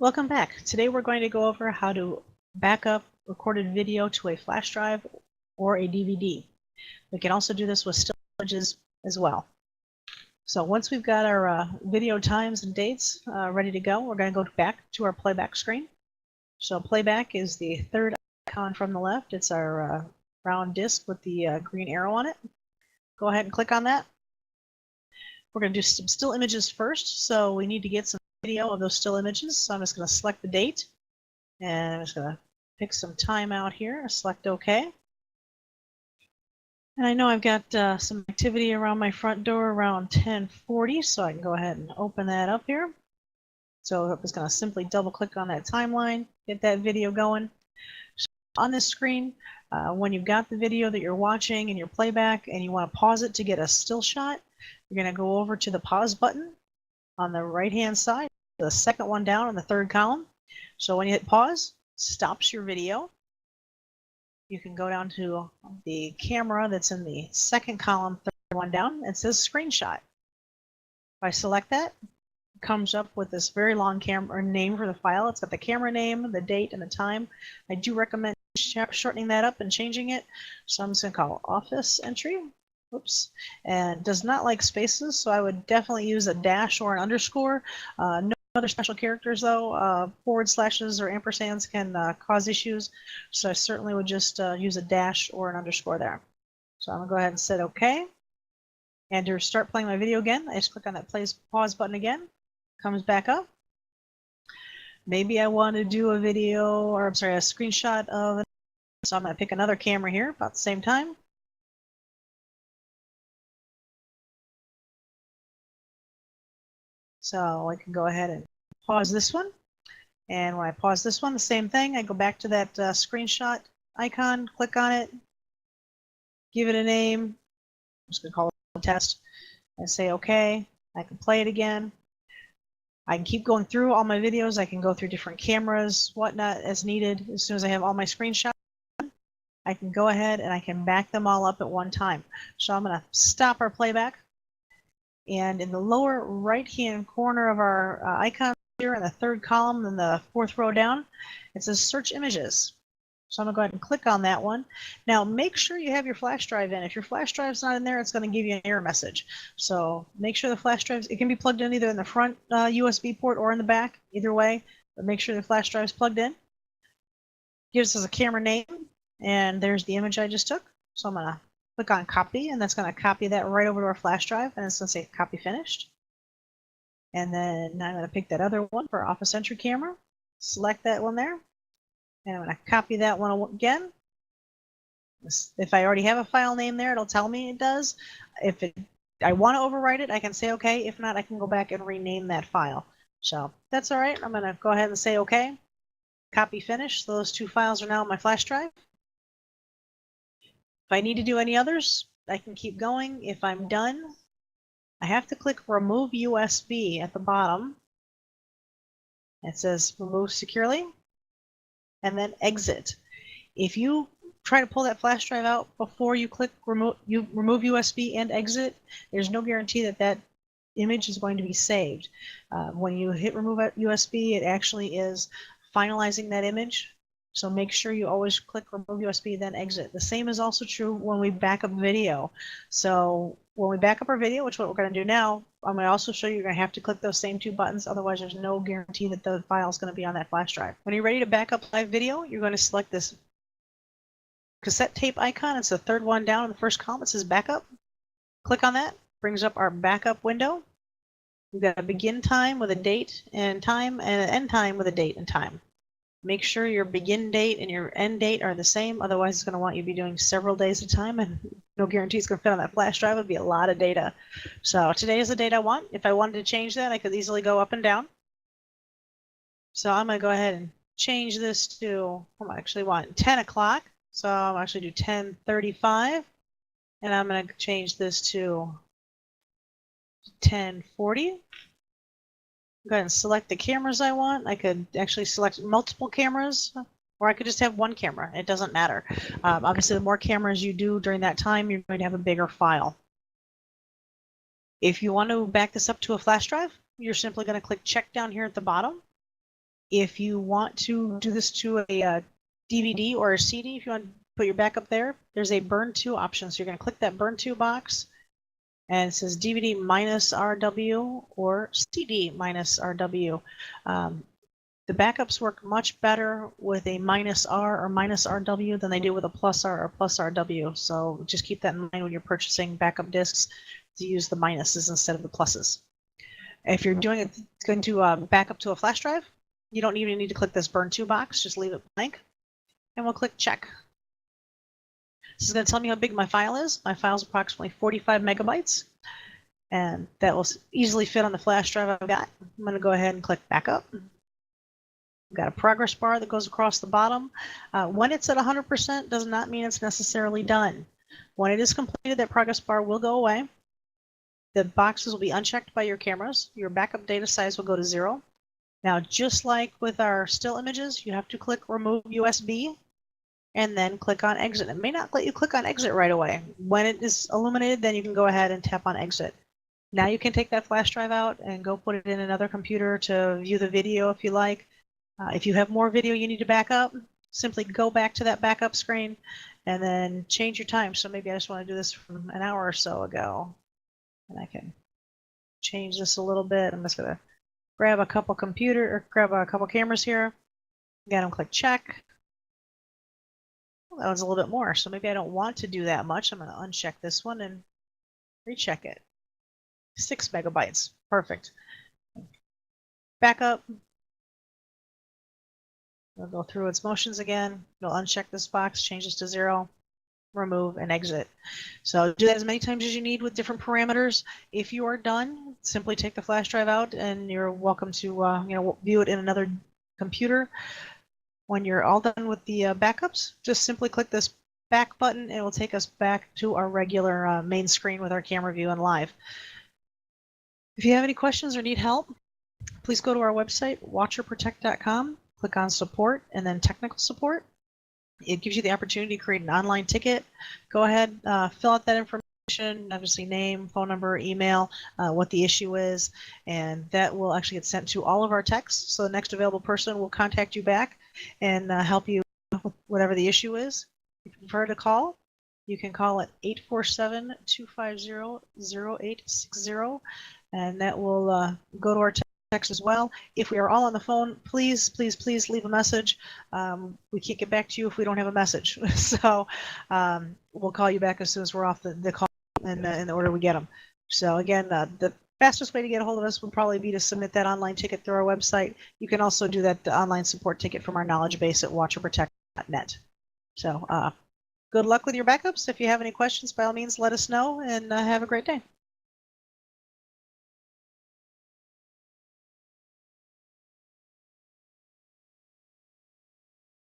Welcome back. Today we're going to go over how to back up recorded video to a flash drive or a DVD. We can also do this with still images as well. So once we've got our video times and dates ready to go, we're going to go back to our playback screen. So playback is the third icon from the left. It's our round disc with the green arrow on it. Go ahead and click on that. We're going to do some still images first, so we need to get some video of those still images. So I'm just going to select the date, and I'm just going to pick some time out here, select OK. And I know I've got some activity around my front door around 10:40, so I can go ahead and open that up here. So I'm just going to simply double click on that timeline, get that video going. So on this screen, when you've got the video that you're watching in your playback and you want to pause it to get a still shot, you're going to go over to the pause button on the right-hand side, the second one down in the third column. So when you hit pause, stops your video. You can go down to the camera that's in the second column, third one down. It says screenshot. If I select that, it comes up with this very long camera name for the file. It's got the camera name, the date, and the time. I do recommend shortening that up and changing it. So I'm just going to call office entry. Oops. And does not like spaces, so I would definitely use a dash or an underscore. No other special characters though. Forward slashes or ampersands can cause issues, so I certainly would just use a dash or an underscore there. So I'm going to go ahead and set OK. And to start playing my video again, I just click on that pause button again. Comes back up. Maybe I want to do a video, or I'm sorry, a screenshot of it. So I'm going to pick another camera here about the same time. So I can go ahead and pause this one. And when I pause this one, the same thing. I go back to that screenshot icon, click on it, give it a name. I'm just going to call it test and say OK. I can play it again. I can keep going through all my videos. I can go through different cameras, whatnot, as needed. As soon as I have all my screenshots, I can go ahead and I can back them all up at one time. So I'm going to stop our playback. And in the lower right-hand corner of our icon here in the third column in the fourth row down, it says Search Images. So I'm going to go ahead and click on that one. Now, make sure you have your flash drive in. If your flash drive's not in there, it's going to give you an error message. So make sure the flash drive, it can be plugged in either in the front USB port or in the back, either way, but make sure the flash drive's plugged in. Gives us a camera name, and there's the image I just took. So I'm going to click on copy, and that's going to copy that right over to our flash drive, and it's going to say copy finished. And then I'm going to pick that other one for office entry camera, select that one there, and I'm going to copy that one again. If I already have a file name there, it'll tell me it does. If I want to overwrite it, I can say OK. If not, I can go back and rename that file. So that's all right. I'm going to go ahead and say OK. Copy finish. Those two files are now on my flash drive. If I need to do any others, I can keep going. If I'm done, I have to click Remove USB at the bottom. It says Remove Securely, and then Exit. If you try to pull that flash drive out before you click Remove USB and Exit, there's no guarantee that that image is going to be saved. When you hit Remove USB, it actually is finalizing that image. So make sure you always click Remove USB, then Exit. The same is also true when we back up video. So when we back up our video, which is what we're going to do now, I'm going to also show you you're going to have to click those same two buttons. Otherwise, there's no guarantee that the file is going to be on that flash drive. When you're ready to back up live video, you're going to select this cassette tape icon. It's the third one down in the first column. It says Backup. Click on that. Brings up our backup window. We've got a begin time with a date and time, and an end time with a date and time. Make sure your begin date and your end date are the same. Otherwise, it's going to want you to be doing several days at a time, and no guarantee it's going to fit on that flash drive. It would be a lot of data. So today is the date I want. If I wanted to change that, I could easily go up and down. So I'm going to go ahead and change this to, I actually want 10 o'clock. So I'll actually do 10:35. And I'm going to change this to 10:40. Go ahead and select the cameras I want. I could actually select multiple cameras, or I could just have one camera. It doesn't matter. Obviously, the more cameras you do during that time, you're going to have a bigger file. If you want to back this up to a flash drive, you're simply going to click check down here at the bottom. If you want to do this to a DVD or a CD, if you want to put your backup there, there's a burn to option. So you're going to click that burn to box, and it says DVD minus RW or CD minus RW. The backups work much better with a minus R or minus RW than they do with a plus R or plus RW. So just keep that in mind when you're purchasing backup discs, to use the minuses instead of the pluses. If you're doing it, going to back up to a flash drive, you don't even need to click this burn to box. Just leave it blank, and we'll click check. This is going to tell me how big my file is. My file is approximately 45 megabytes, and that will easily fit on the flash drive I've got. I'm going to go ahead and click backup. We've got a progress bar that goes across the bottom. When it's at 100% does not mean it's necessarily done. When it is completed, that progress bar will go away. The boxes will be unchecked by your cameras. Your backup data size will go to 0. Now, just like with our still images, you have to click remove USB and then click on exit. It may not let you click on exit right away. When it is illuminated, then you can go ahead and tap on exit. Now you can take that flash drive out and go put it in another computer to view the video if you like. If you have more video you need to back up, simply go back to that backup screen and then change your time. So maybe I just want to do this from an hour or so ago, and I can change this a little bit. I'm just going to grab a couple cameras here. Again, I'm click check. Well, that was a little bit more, so maybe I don't want to do that much. I'm going to uncheck this one and recheck it. 6 megabytes, perfect. Backup. We'll go through its motions again. You'll uncheck this box, change this to 0, remove, and exit. So do that as many times as you need with different parameters. If you are done, simply take the flash drive out, and you're welcome to view it in another computer. When you're all done with the backups, just simply click this back button, and it will take us back to our regular main screen with our camera view and live. If you have any questions or need help, please go to our website, watcherprotect.com. Click on support and then technical support. It gives you the opportunity to create an online ticket. Go ahead, fill out that information, obviously name, phone number, email, what the issue is, and that will actually get sent to all of our techs. So the next available person will contact you back and help you with whatever the issue is. If you prefer to call, you can call at 847-250-0860, and that will go to our text as well. If we are all on the phone, please leave a message. We can't get back to you if we don't have a message. So we'll call you back as soon as we're off the call in the order we get them. So again, the fastest way to get a hold of us would probably be to submit that online ticket through our website. You can also do that online support ticket from our knowledge base at watcherprotect.net. So good luck with your backups. If you have any questions, by all means, let us know, and have a great day.